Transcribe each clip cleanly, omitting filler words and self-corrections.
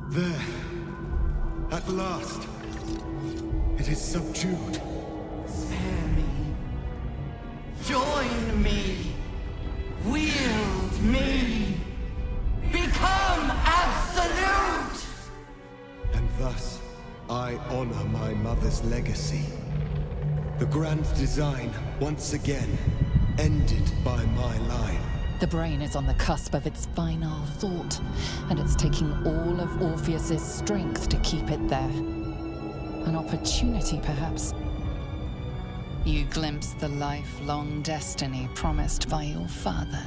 There. At last. It is subdued. Spare me. Join me. Wield me. Become absolute! And thus, I honor my mother's legacy. The grand design, once again, ended by my line. The brain is on the cusp of its final thought, and it's taking all of Orpheus's strength to keep it there. An opportunity, perhaps. You glimpse the lifelong destiny promised by your father.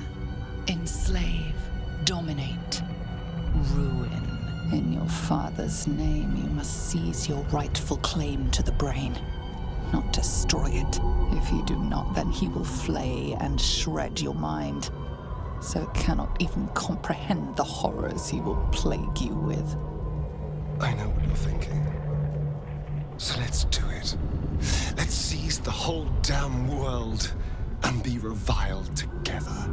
Enslave, dominate, ruin. In your father's name, you must seize your rightful claim to the brain, not destroy it. If you do not, then he will flay and shred your mind, so it cannot even comprehend the horrors he will plague you with. I know what you're thinking. So let's do it. Let's seize the whole damn world and be reviled together.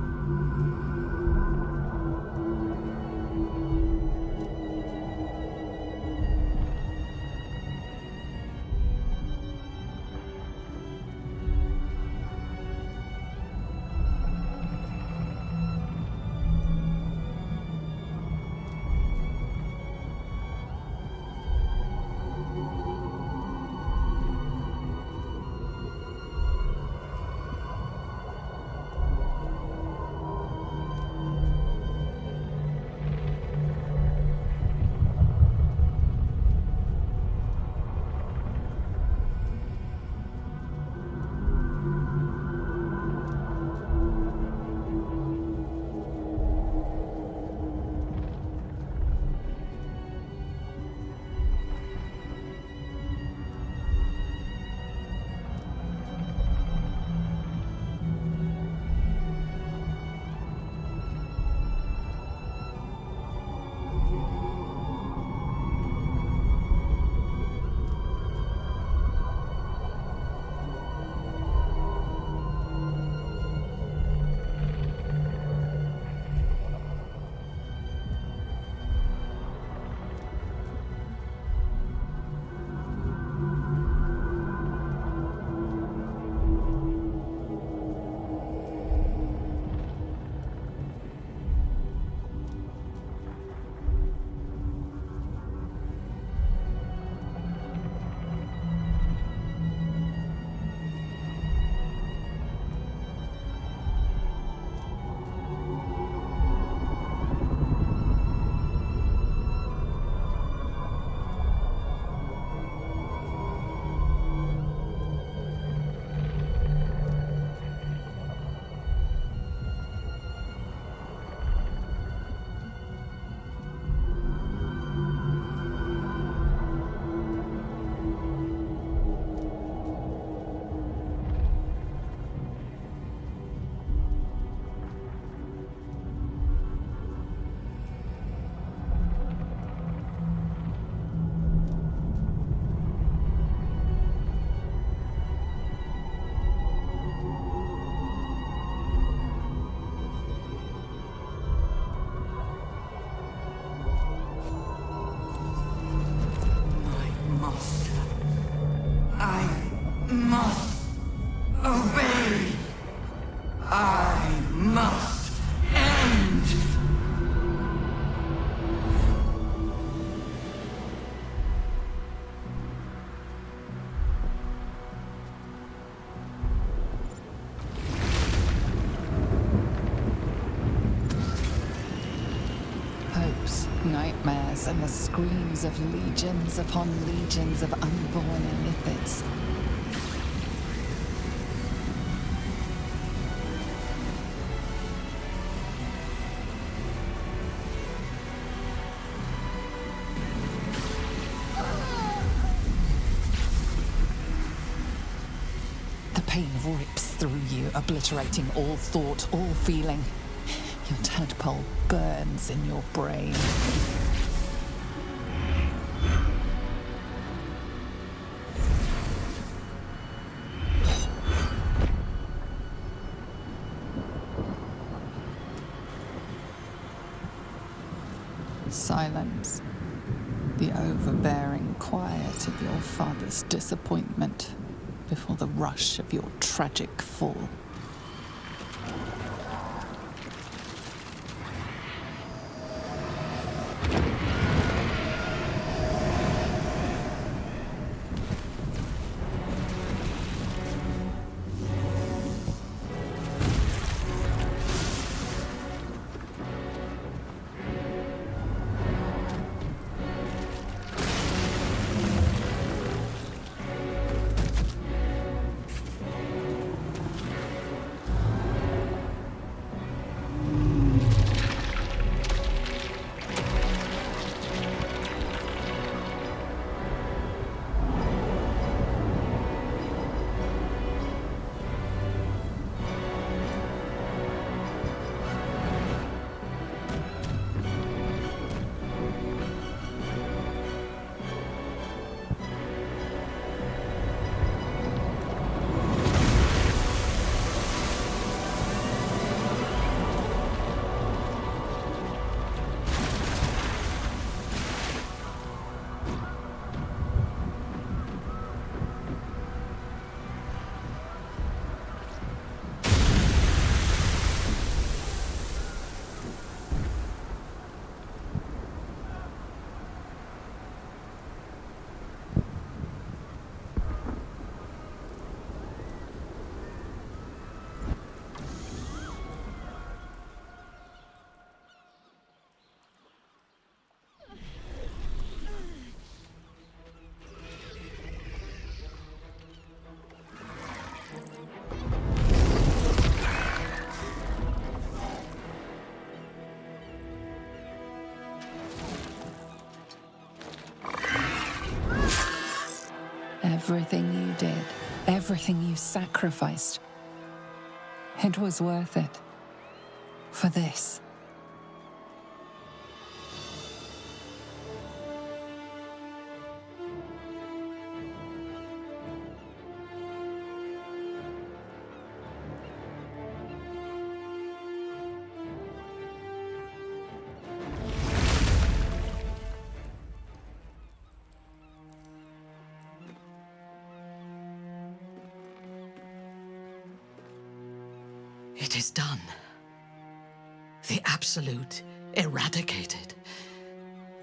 Nightmares and the screams of legions upon legions of unborn illithids. The pain rips through you, obliterating all thought, all feeling. Your tadpole burns in your brain. Silence. The overbearing quiet of your father's disappointment before the rush of your tragic fall. Everything you did, everything you sacrificed, it was worth it. For this. It is done. The Absolute eradicated.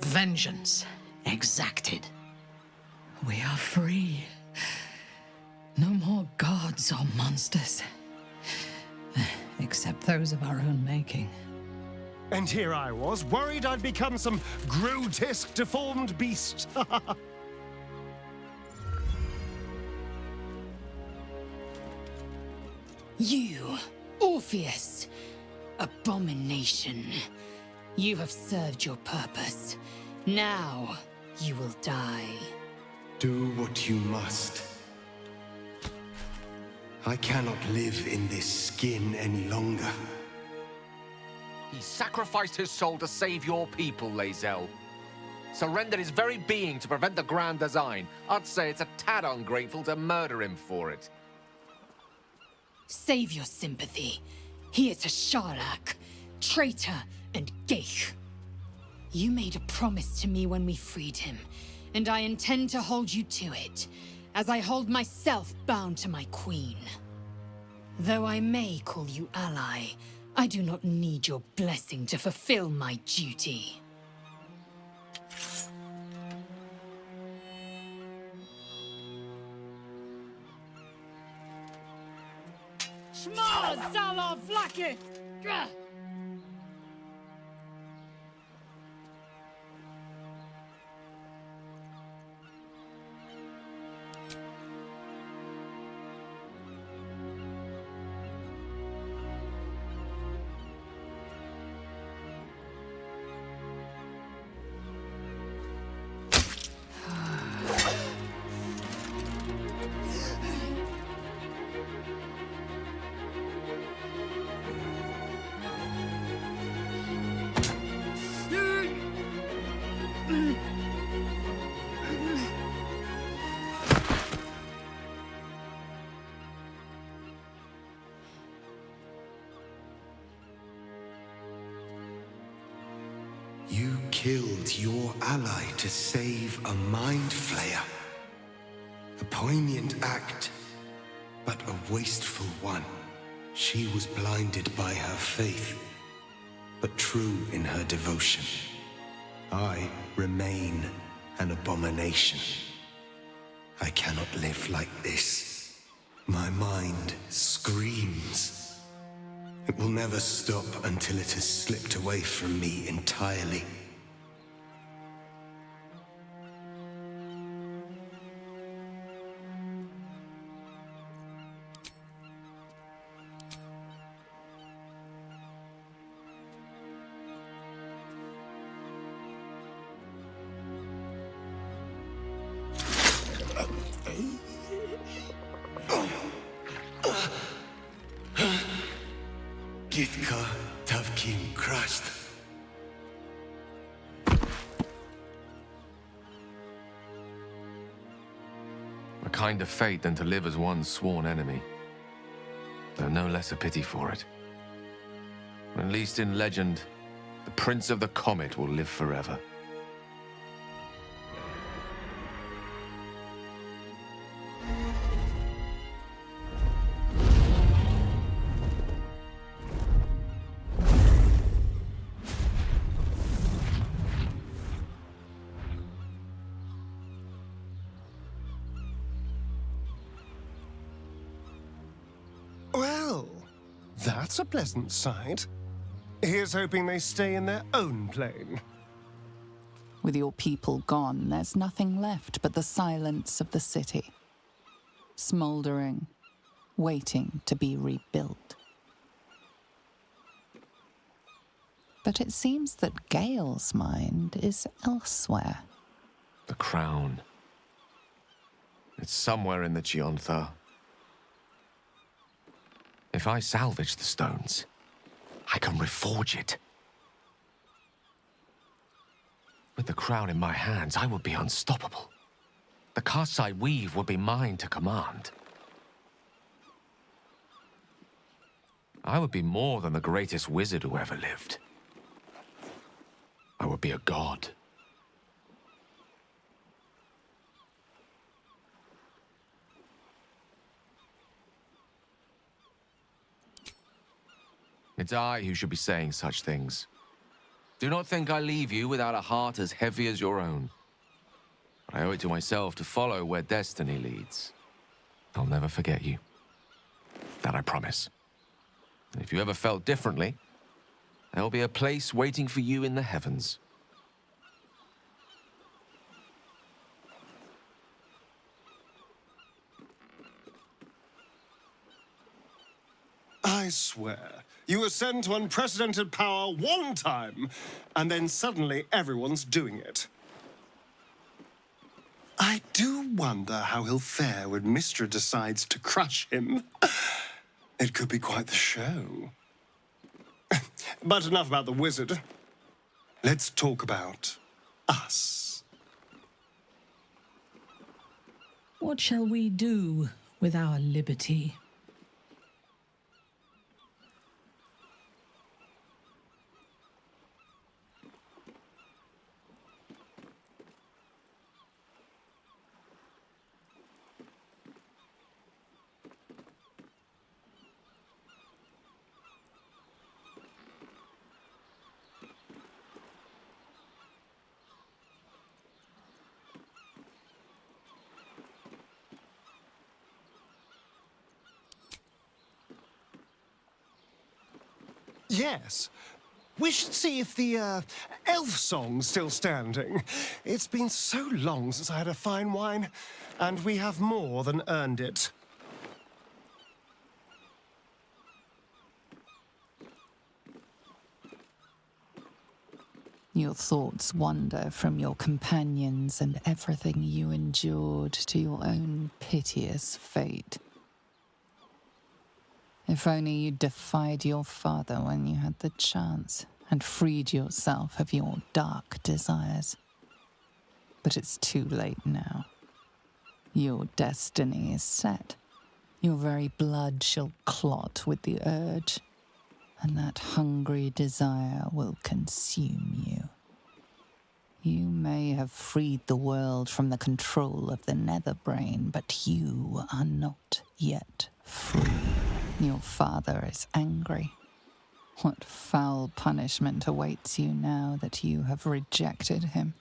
Vengeance exacted. We are free. No more gods or monsters. Except those of our own making. And here I was, worried I'd become some grotesque, deformed beast. You, Orpheus, abomination. You have served your purpose. Now you will die. Do what you must. I cannot live in this skin any longer. He sacrificed his soul to save your people, Lae'zel. Surrendered his very being to prevent the grand design. I'd say it's a tad ungrateful to murder him for it. Save your sympathy. He is a Sharlak, traitor and Gale. You made a promise to me when we freed him, and I intend to hold you to it, as I hold myself bound to my queen. Though I may call you ally, I do not need your blessing to fulfill my duty. Shma Zala Vlakith! You killed your ally to save a mind flayer. A poignant act, but a wasteful one. She was blinded by her faith, but true in her devotion. I remain an abomination. I cannot live like this. My mind screams. It will never stop until it has slipped away from me entirely. Githka Tavkim crashed. A kinder fate than to live as one's sworn enemy. Though no less a pity for it. At least in legend, the Prince of the Comet will live forever. Well, that's a pleasant sight. Here's hoping they stay in their own plane. With your people gone, there's nothing left but the silence of the city. Smouldering, waiting to be rebuilt. But it seems that Gale's mind is elsewhere. The crown. It's somewhere in the Chionthar. If I salvage the stones, I can reforge it. With the crown in my hands, I would be unstoppable. The casts I weave would be mine to command. I would be more than the greatest wizard who ever lived. I would be a god. It's I who should be saying such things. Do not think I leave you without a heart as heavy as your own. But I owe it to myself to follow where destiny leads. I'll never forget you. That I promise. And if you ever felt differently, there will be a place waiting for you in the heavens. I swear, you ascend to unprecedented power one time, and then suddenly everyone's doing it. I do wonder how he'll fare when Mystra decides to crush him. It could be quite the show. But enough about the wizard. Let's talk about us. What shall we do with our liberty? Yes. We should see if the elf song's still standing. It's been so long since I had a fine wine, and we have more than earned it. Your thoughts wander from your companions and everything you endured to your own piteous fate. If only you defied your father when you had the chance and freed yourself of your dark desires. But it's too late now. Your destiny is set. Your very blood shall clot with the urge, and that hungry desire will consume you. You may have freed the world from the control of the Netherbrain, but you are not yet free. Your father is angry. What foul punishment awaits you now that you have rejected him?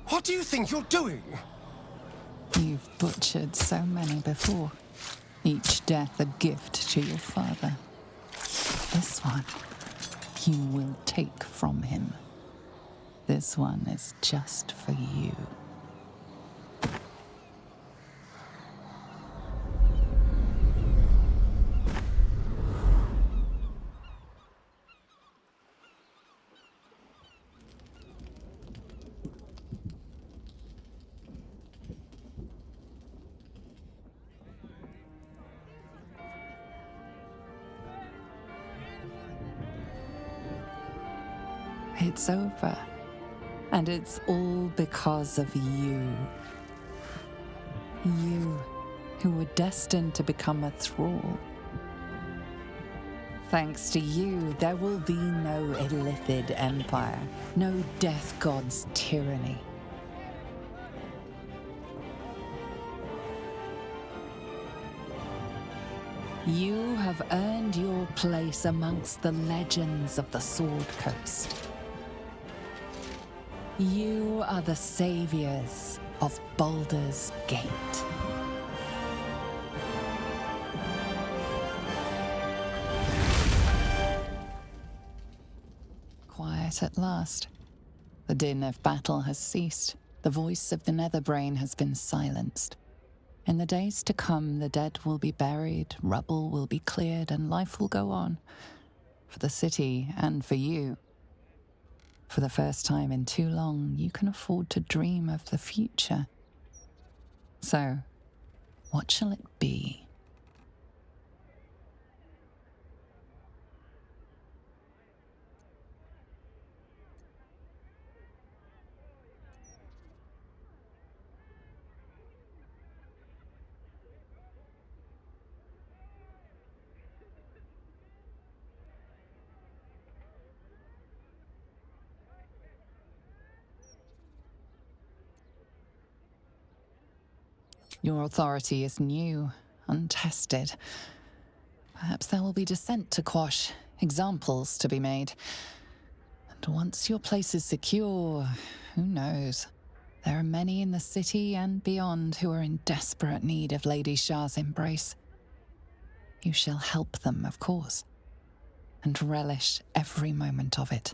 What do you think you're doing? You've butchered so many before, each death a gift to your father. This one, you will take from him. This one is just for you. It's over. And it's all because of you. You, who were destined to become a thrall. Thanks to you, there will be no Illithid empire, no death god's tyranny. You have earned your place amongst the legends of the Sword Coast. You are the saviors of Baldur's Gate. Quiet at last. The din of battle has ceased. The voice of the Netherbrain has been silenced. In the days to come, the dead will be buried, rubble will be cleared, and life will go on. For the city and for you. For the first time in too long, you can afford to dream of the future. So, what shall it be? Your authority is new, untested. Perhaps there will be dissent to quash, examples to be made. And once your place is secure, who knows? There are many in the city and beyond who are in desperate need of Lady Shah's embrace. You shall help them, of course, and relish every moment of it.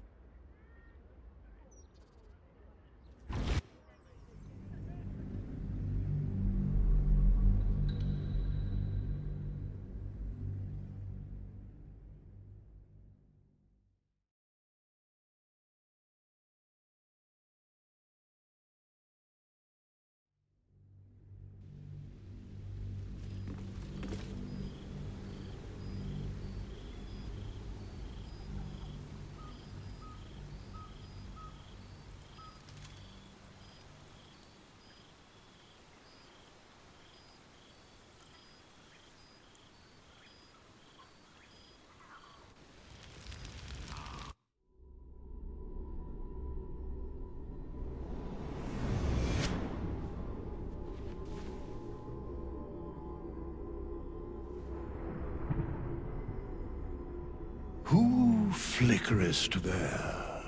flickerest there.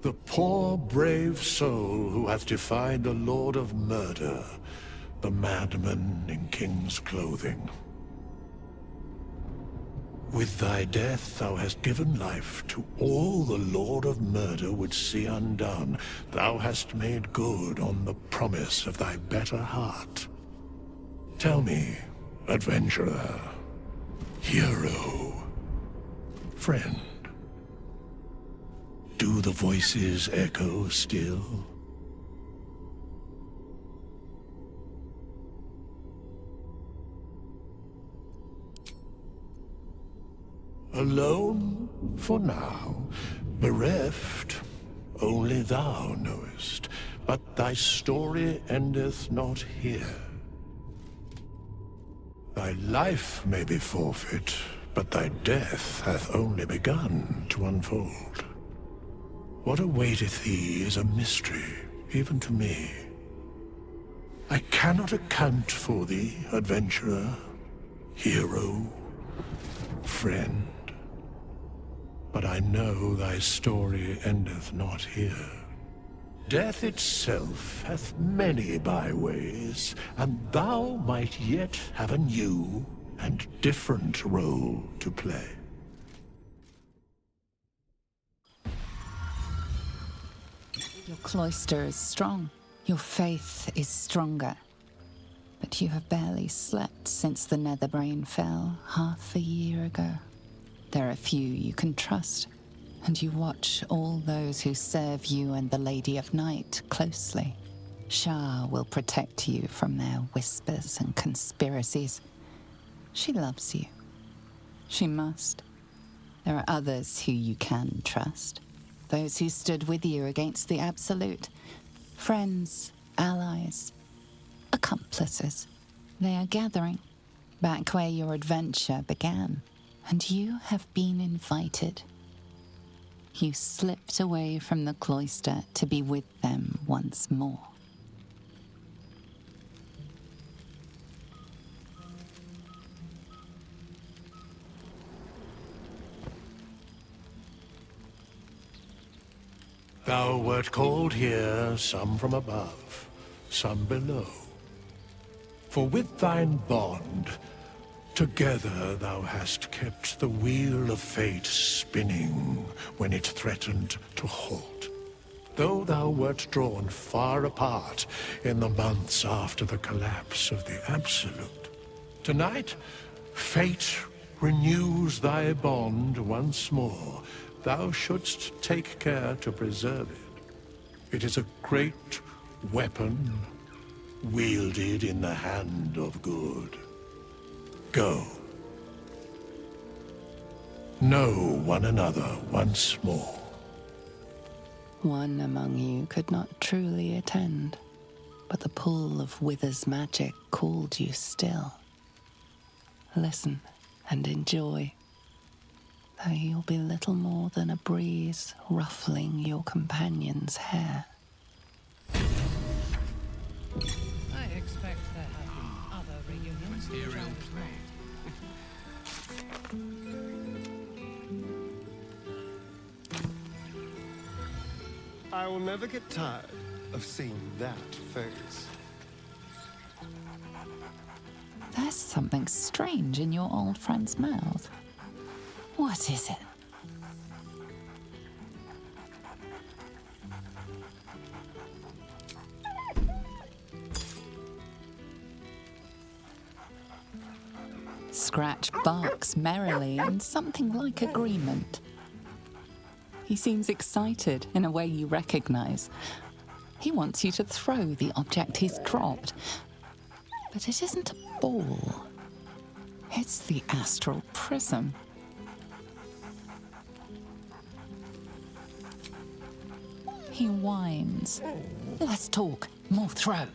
The poor brave soul who hath defied the Lord of Murder, the madman in king's clothing. With thy death thou hast given life to all the Lord of Murder would see undone. Thou hast made good on the promise of thy better heart. Tell me, adventurer, hero, friend, do the voices echo still? Alone for now, bereft, only thou knowest, but thy story endeth not here. Thy life may be forfeit, but thy death hath only begun to unfold. What awaiteth thee is a mystery, even to me. I cannot account for thee, adventurer, hero, friend. But I know thy story endeth not here. Death itself hath many byways, and thou might yet have a new and different role to play. Your cloister is strong. Your faith is stronger. But you have barely slept since the Netherbrain fell half a year ago. There are few you can trust, and you watch all those who serve you and the Lady of Night closely. Shah will protect you from their whispers and conspiracies. She loves you. She must. There are others who you can trust. Those who stood with you against the Absolute. Friends, allies, accomplices. They are gathering, back where your adventure began. And you have been invited. You slipped away from the cloister to be with them once more. Thou wert called here, some from above, some below. For with thine bond, together thou hast kept the wheel of fate spinning when it threatened to halt. Though thou wert drawn far apart in the months after the collapse of the Absolute, tonight, fate renews thy bond once more. Thou shouldst take care to preserve it. It is a great weapon wielded in the hand of good. Go. Know one another once more. One among you could not truly attend, but the pull of Wither's magic called you still. Listen and enjoy, though you'll be little more than a breeze ruffling your companion's hair. I expect there have been other reunions. Astarion I will never get tired of seeing that face. There's something strange in your old friend's mouth. What is it? Scratch barks merrily in something like agreement. He seems excited in a way you recognize. He wants you to throw the object he's dropped. But it isn't a ball. It's the astral prism. He whines. Let's talk. More throw.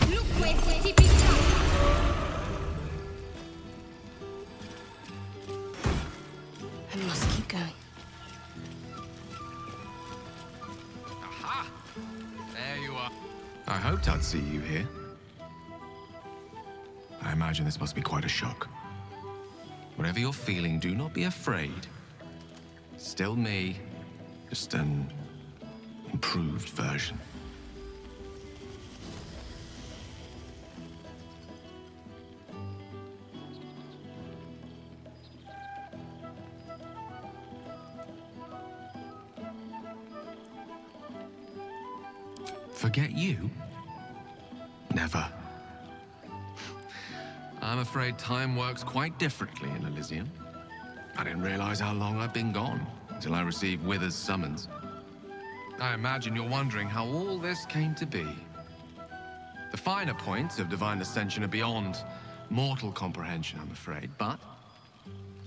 Look hoped I'd see you here. I imagine this must be quite a shock. Whatever you're feeling, do not be afraid. Still me, just an improved version. Forget you? Never. I'm afraid time works quite differently in Elysium. I didn't realize how long I'd been gone until I received Wither's summons. I imagine you're wondering how all this came to be. The finer points of divine ascension are beyond mortal comprehension, I'm afraid, but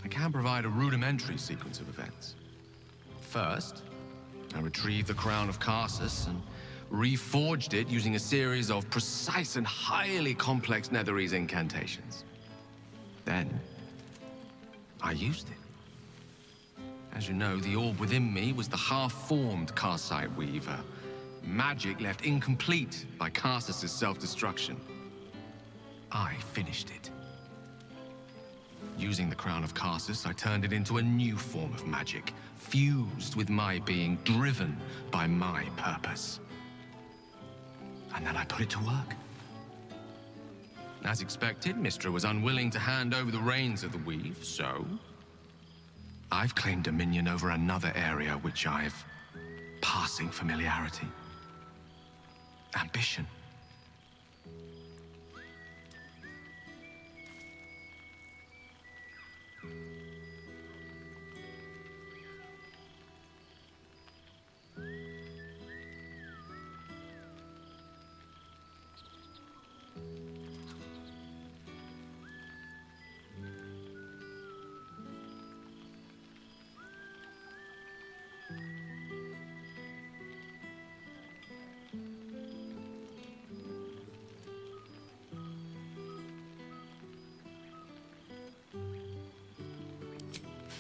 I can provide a rudimentary sequence of events. First, I retrieved the crown of Karsus and reforged it using a series of precise and highly complex Netherese incantations. Then, I used it. As you know, the orb within me was the half-formed Karsite Weaver, magic left incomplete by Karsus' self-destruction. I finished it. Using the crown of Karsus, I turned it into a new form of magic, fused with my being, driven by my purpose. And then I put it to work. As expected, Mystra was unwilling to hand over the reins of the weave, so I've claimed dominion over another area which I've passing familiarity. Ambition.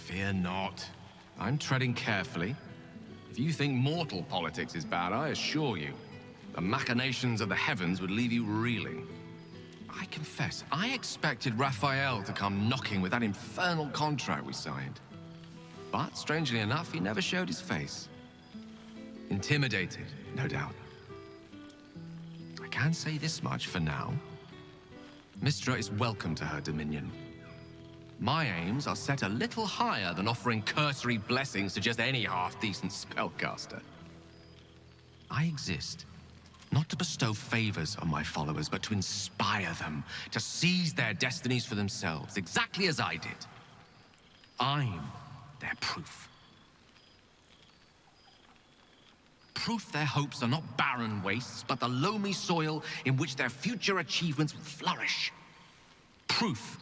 Fear not. I'm treading carefully. If you think mortal politics is bad, I assure you, the machinations of the heavens would leave you reeling. I confess, I expected Raphael to come knocking with that infernal contract we signed. But, strangely enough, he never showed his face. Intimidated, no doubt. I can say this much for now. Mystra is welcome to her dominion. My aims are set a little higher than offering cursory blessings to just any half-decent spellcaster. I exist, not to bestow favors on my followers, but to inspire them to seize their destinies for themselves, exactly as I did. I'm their proof. Proof their hopes are not barren wastes, but the loamy soil in which their future achievements will flourish. Proof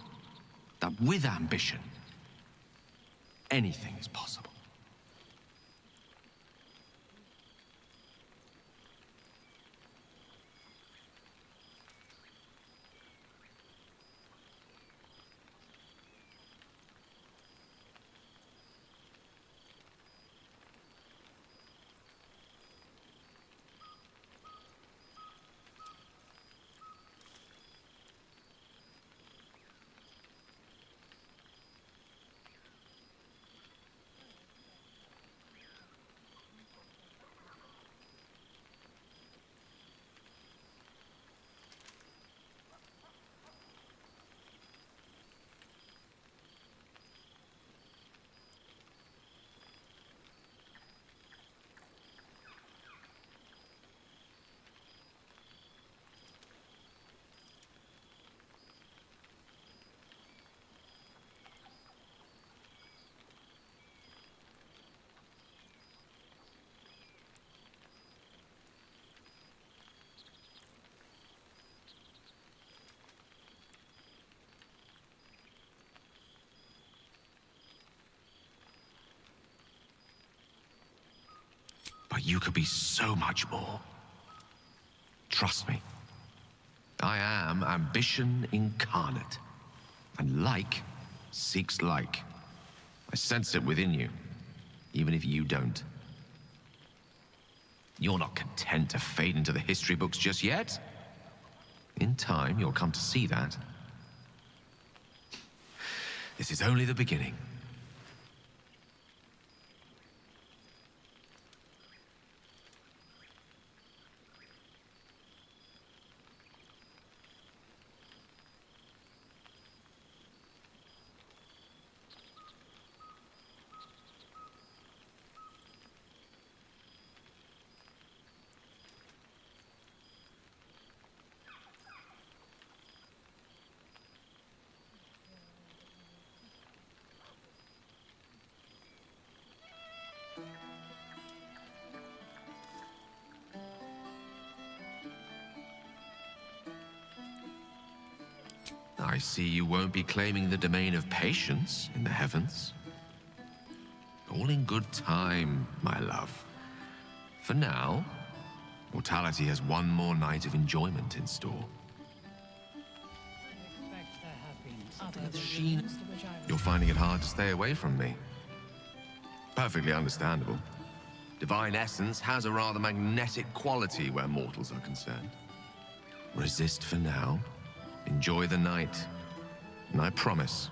that with ambition, anything is possible. But you could be so much more. Trust me. I am ambition incarnate. And like seeks like. I sense it within you, even if you don't. You're not content to fade into the history books just yet. In time, you'll come to see that. This is only the beginning. I see you won't be claiming the domain of patience in the heavens. All in good time, my love. For now, mortality has one more night of enjoyment in store. Sheen, you're finding it hard to stay away from me. Perfectly understandable. Divine essence has a rather magnetic quality where mortals are concerned. Resist for now. Enjoy the night. And I promise,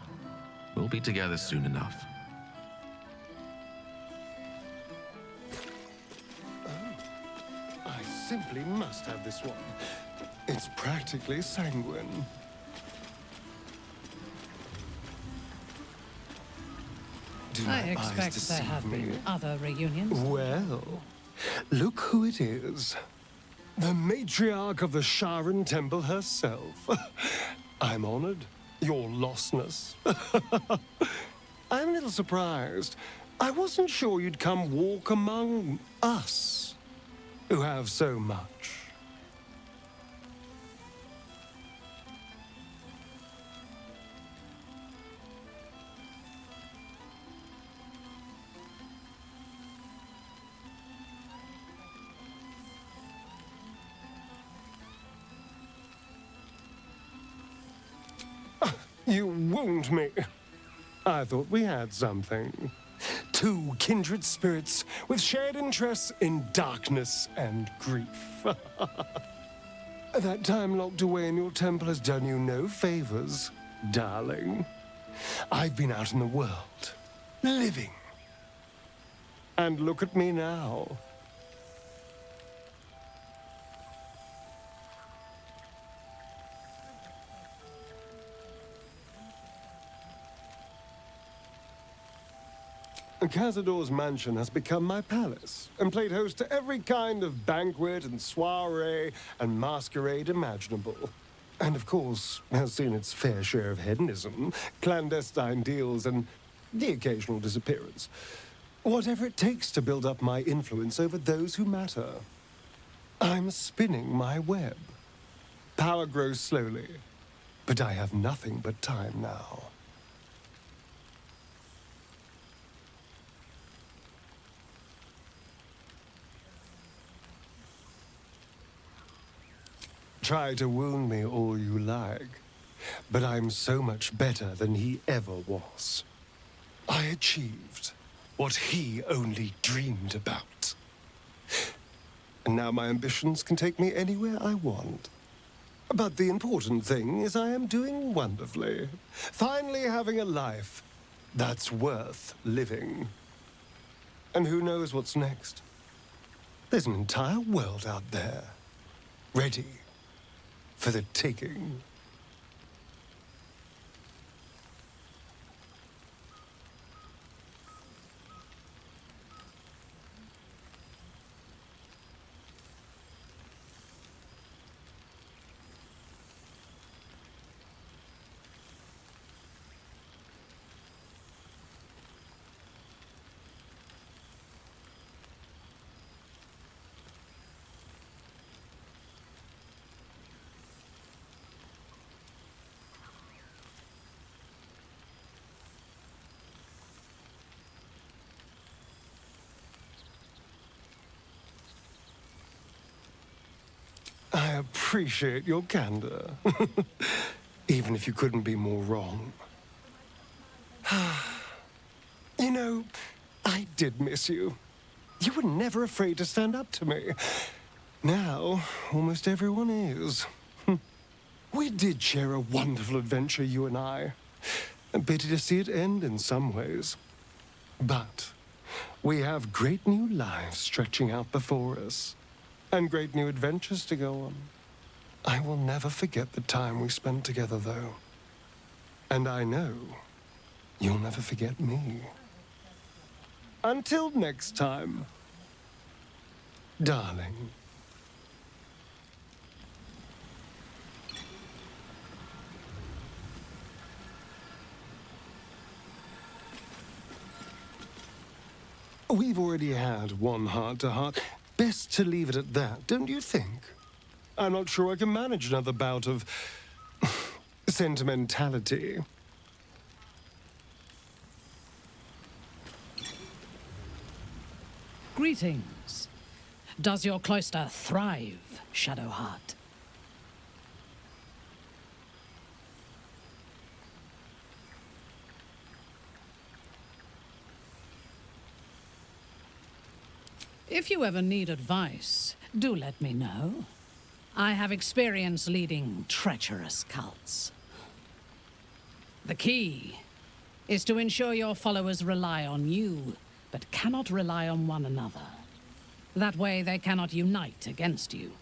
we'll be together soon enough. I simply must have this one. It's practically sanguine. Do I my eyes expect there deceive have me? been other reunions. Well, look who it is. The matriarch of the Sharon Temple herself. I'm honored. Your lostness. I'm a little surprised. I wasn't sure you'd come walk among us, who have so much. You wound me. I thought we had something. Two kindred spirits with shared interests in darkness and grief. That time locked away in your temple has done you no favors, darling. I've been out in the world, living. And look at me now. Cazador's mansion has become my palace, and played host to every kind of banquet and soiree and masquerade imaginable. And of course, has seen its fair share of hedonism, clandestine deals, and the occasional disappearance. Whatever it takes to build up my influence over those who matter. I'm spinning my web. Power grows slowly, but I have nothing but time now. Try to wound me all you like, but I'm so much better than he ever was. I achieved what he only dreamed about. And now my ambitions can take me anywhere I want. But the important thing is I am doing wonderfully. Finally having a life that's worth living. And who knows what's next? There's an entire world out there, ready for the taking. I appreciate your candor, even if you couldn't be more wrong. You know, I did miss you. You were never afraid to stand up to me. Now, almost everyone is. We did share a wonderful adventure, you and I. A pity to see it end in some ways. But we have great new lives stretching out before us, and great new adventures to go on. I will never forget the time we spent together, though. And I know you'll never forget me. Until next time, darling. We've already had one heart-to-heart. Best to leave it at that, don't you think? I'm not sure I can manage another bout of sentimentality. Greetings. Does your cloister thrive, Shadowheart? If you ever need advice, do let me know. I have experience leading treacherous cults. The key is to ensure your followers rely on you, but cannot rely on one another. That way they cannot unite against you.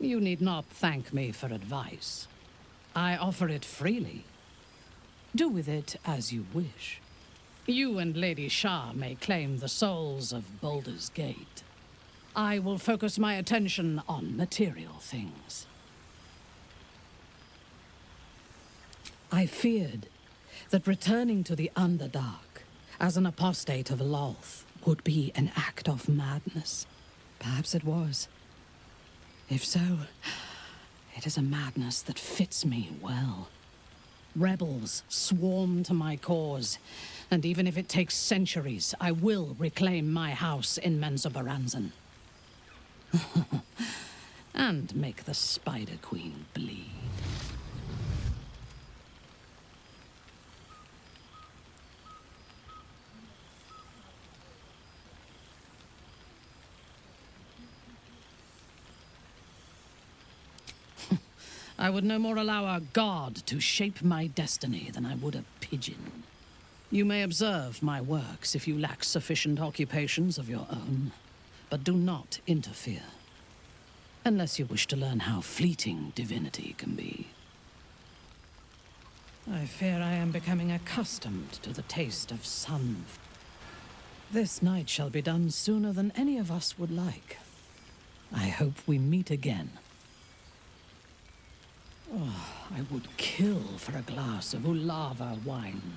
You need not thank me for advice. I offer it freely. Do with it as you wish. You and Lady Shah may claim the souls of Baldur's Gate. I will focus my attention on material things. I feared that returning to the Underdark as an apostate of Lolth would be an act of madness. Perhaps it was. If so, it is a madness that fits me well. Rebels swarm to my cause, and even if it takes centuries, I will reclaim my house in Menzoberranzan. And make the Spider Queen bleed. I would no more allow a god to shape my destiny than I would a pigeon. You may observe my works if you lack sufficient occupations of your own, but do not interfere. Unless you wish to learn how fleeting divinity can be. I fear I am becoming accustomed to the taste of sun. This night shall be done sooner than any of us would like. I hope we meet again. Oh, I would kill for a glass of Ulava wine.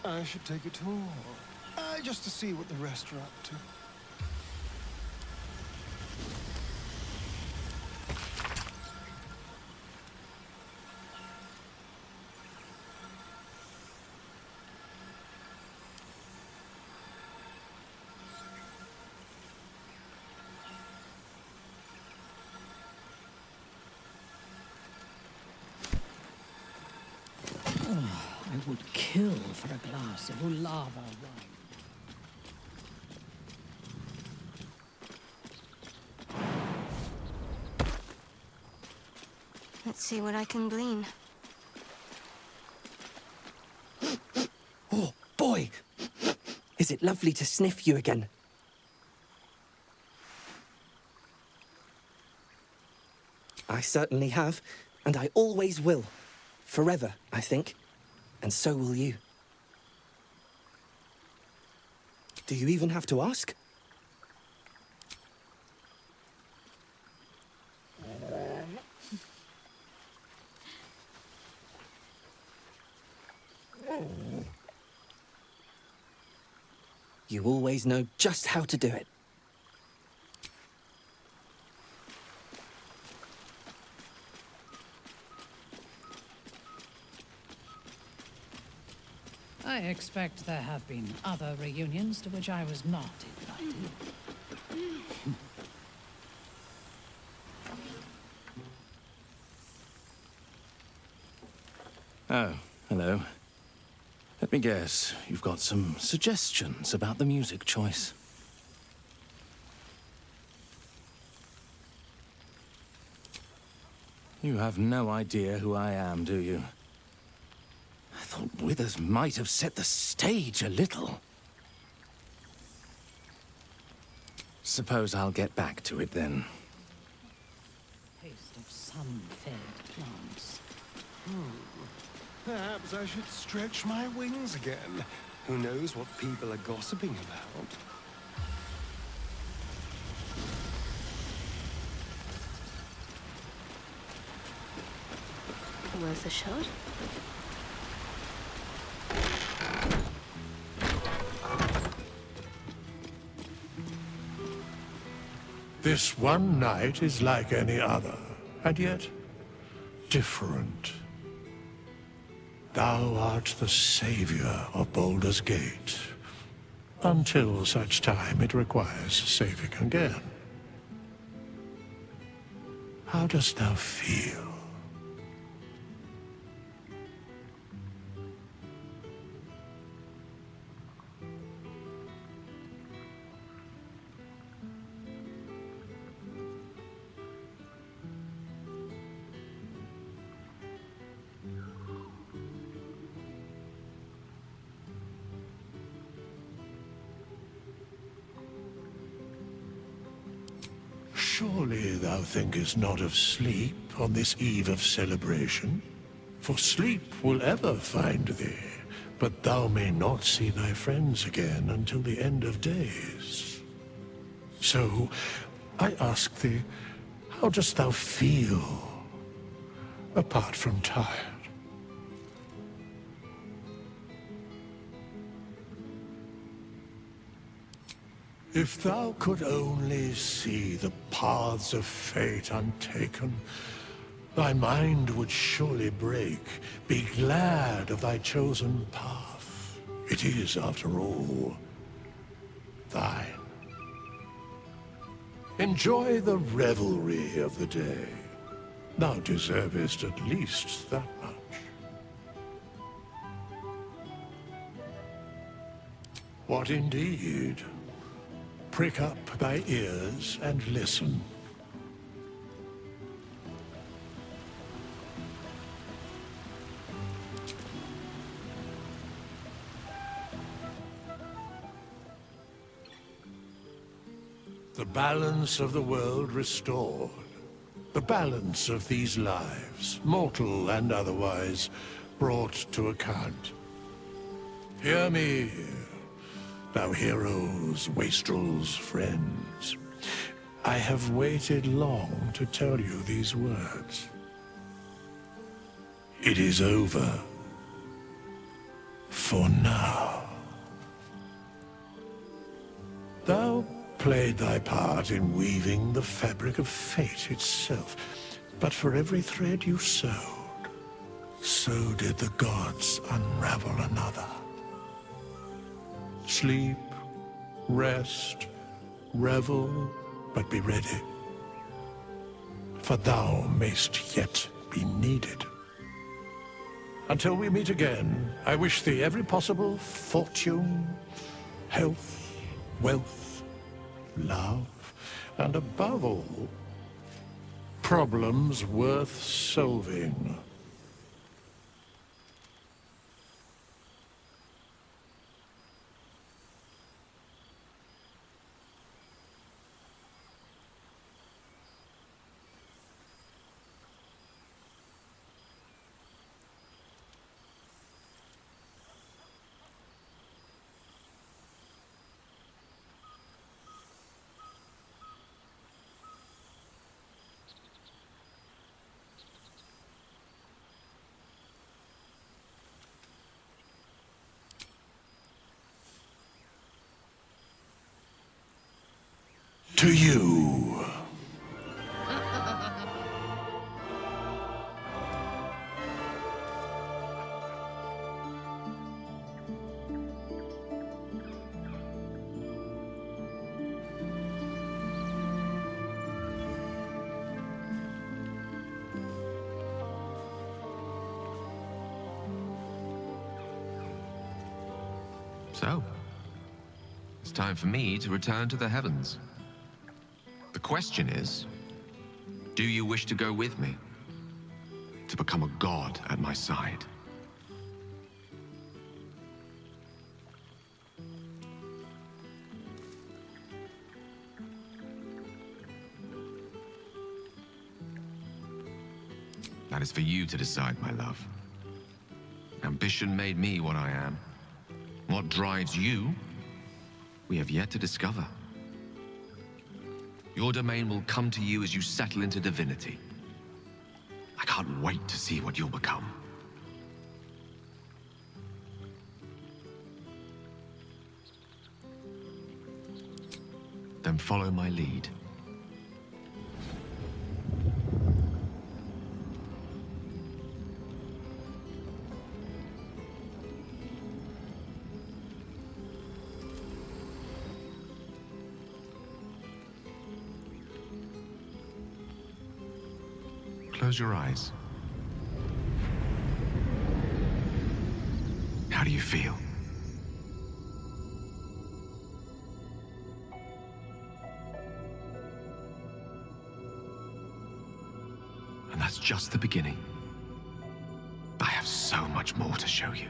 I should take a tour, just to see what the rest are up to. I would kill for a glass of Ulava wine. Let's see what I can glean. Oh, boy! Is it lovely to sniff you again? I certainly have. And I always will. Forever, I think. And so will you. Do you even have to ask? You always know just how to do it. I expect there have been other reunions to which I was not invited. Oh, hello. Let me guess, you've got some suggestions about the music choice. You have no idea who I am, do you? I thought Withers might have set the stage a little. Suppose I'll get back to it then. Taste of sun-fed plants. Perhaps I should stretch my wings again. Who knows what people are gossiping about? Worth a shot? This one night is like any other, and yet different. Thou art the savior of Baldur's Gate, until such time it requires saving again. How dost thou feel? Surely thou thinkest not of sleep on this eve of celebration? For sleep will ever find thee, but thou may not see thy friends again until the end of days. So, I ask thee, how dost thou feel, apart from tired? If thou could only see the paths of fate untaken, thy mind would surely break. Be glad of thy chosen path. It is, after all, thine. Enjoy the revelry of the day. Thou deservest at least that much. What indeed? Prick up thy ears and listen. The balance of the world restored. The balance of these lives, mortal and otherwise, brought to account. Hear me, thou heroes, wastrels, friends. I have waited long to tell you these words. It is over. For now. Thou played thy part in weaving the fabric of fate itself, but for every thread you sewed, so did the gods unravel another. Sleep, rest, revel, but be ready. For thou mayst yet be needed. Until we meet again, I wish thee every possible fortune, health, wealth, love, and above all, problems worth solving. To you. So, it's time for me to return to the heavens. The question is, do you wish to go with me? To become a god at my side? That is for you to decide, my love. Ambition made me what I am. What drives you, we have yet to discover. Your domain will come to you as you settle into divinity. I can't wait to see what you'll become. Then follow my lead. Close your eyes. How do you feel? And that's just the beginning. I have so much more to show you.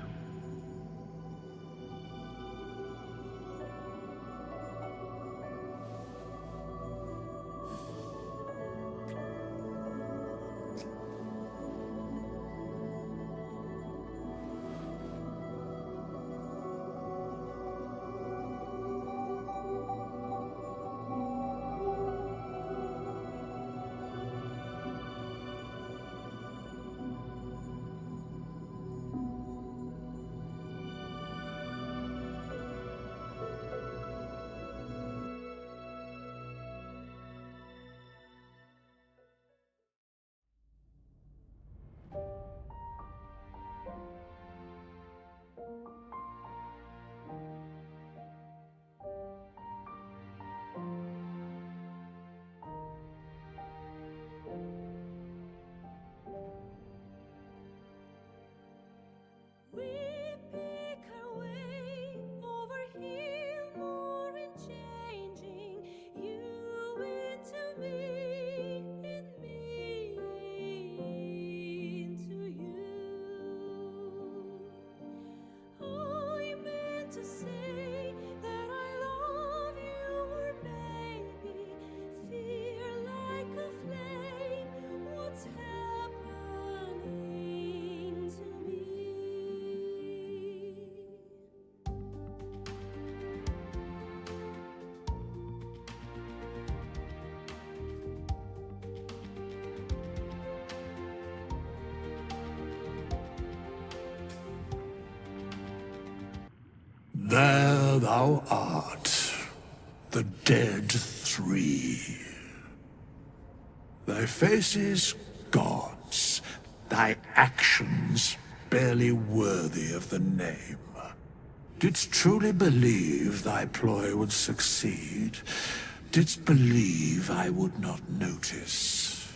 There thou art, the dead three. Thy faces gods, thy actions barely worthy of the name. Didst truly believe thy ploy would succeed? Didst believe I would not notice?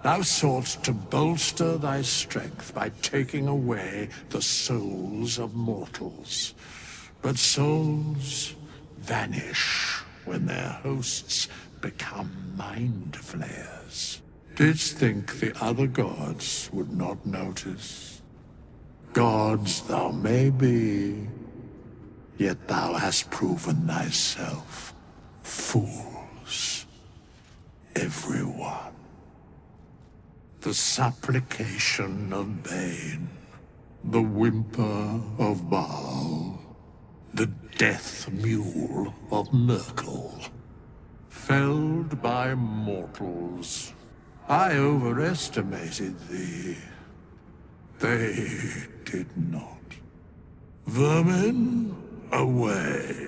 Thou soughtst to bolster thy strength by taking away the souls of mortals. But souls vanish when their hosts become mind flayers. Didst think the other gods would not notice? Gods thou may be, yet thou hast proven thyself fools. Everyone. The supplication of Bane, the whimper of Baal, the death mule of Merkel. Felled by mortals. I overestimated thee. They did not. Vermin, away.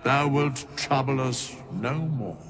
thou wilt trouble us no more.